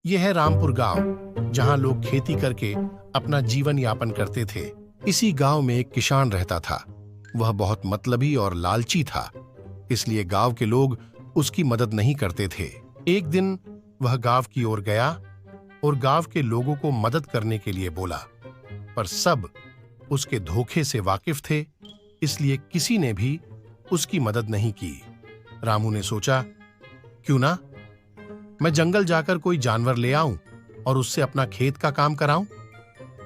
यह है रामपुर गांव, जहां लोग खेती करके अपना जीवन यापन करते थे। इसी गांव में एक किसान रहता था। वह बहुत मतलबी और लालची था, इसलिए गांव के लोग उसकी मदद नहीं करते थे। एक दिन वह गांव की ओर गया और गांव के लोगों को मदद करने के लिए बोला, पर सब उसके धोखे से वाकिफ थे, इसलिए किसी ने भी उसकी मदद नहीं की। रामू ने सोचा, क्यों ना मैं जंगल जाकर कोई जानवर ले आऊं और उससे अपना खेत का काम कराऊं।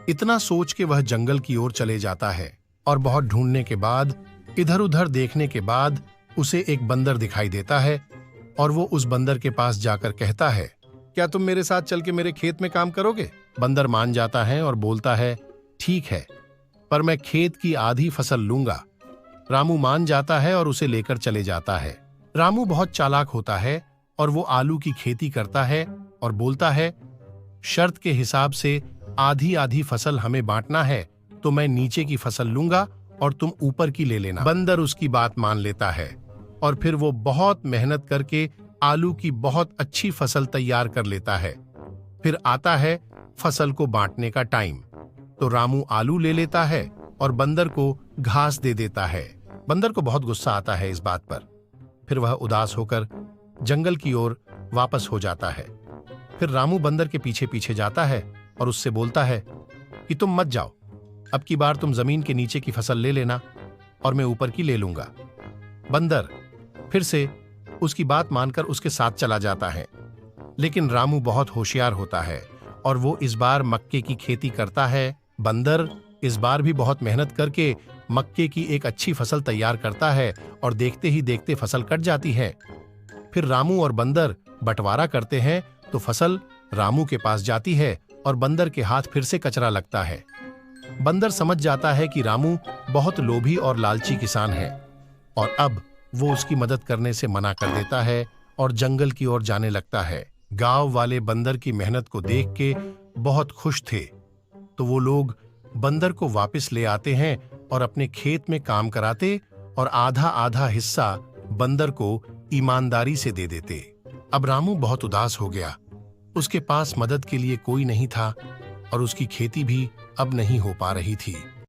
इतना सोच के वह जंगल की ओर चले जाता है और बहुत ढूंढने के बाद, इधर उधर देखने के बाद उसे एक बंदर दिखाई देता है और वो उस बंदर के पास जाकर कहता है, क्या तुम मेरे साथ चल के मेरे खेत में काम करोगे? बंदर मान जाता है और बोलता है, ठीक है, पर मैं खेत की आधी फसल लूंगा। रामू मान जाता है और उसे लेकर चले जाता है। रामू बहुत चालाक होता है और वो आलू की खेती करता है और बोलता है, शर्त के हिसाब से आधी आधी फसल हमें बांटना है, तो मैं नीचे की फसल लूंगा और तुम ऊपर की ले लेना। बंदर उसकी बात मान लेता है और फिर वो बहुत मेहनत करके आलू की बहुत अच्छी फसल तैयार कर लेता है। फिर आता है फसल को बांटने का टाइम, तो रामू आलू ले लेता है और बंदर को घास दे देता है। बंदर को बहुत गुस्सा आता है इस बात पर। फिर वह उदास होकर जंगल की ओर वापस हो जाता है। फिर रामू बंदर के पीछे पीछे जाता है और उससे बोलता है कि तुम मत जाओ, अब की बार तुम जमीन के नीचे की फसल ले लेना और मैं ऊपर की ले लूंगा। बंदर फिर से उसकी बात मानकर उसके साथ चला जाता है, लेकिन रामू बहुत होशियार होता है और वो इस बार मक्के की खेती करता है। बंदर इस बार भी बहुत मेहनत करके मक्के की एक अच्छी फसल तैयार करता है और देखते ही देखते फसल कट जाती है। फिर रामू और बंदर बंटवारा करते हैं, तो फसल रामू के पास जाती है और बंदर के हाथ फिर से कचरा लगता है। बंदर समझ जाता है कि रामू बहुत लोभी और लालची किसान है और अब वो उसकी मदद करने से मना कर देता है और जंगल की ओर जाने लगता है। गांव वाले बंदर की मेहनत को देख के बहुत खुश थे, तो वो लोग बंदर को वापस ले आते हैं और अपने खेत में काम कराते और आधा आधा हिस्सा बंदर को ईमानदारी से दे देते। अब रामू बहुत उदास हो गया। उसके पास मदद के लिए कोई नहीं था और उसकी खेती भी अब नहीं हो पा रही थी।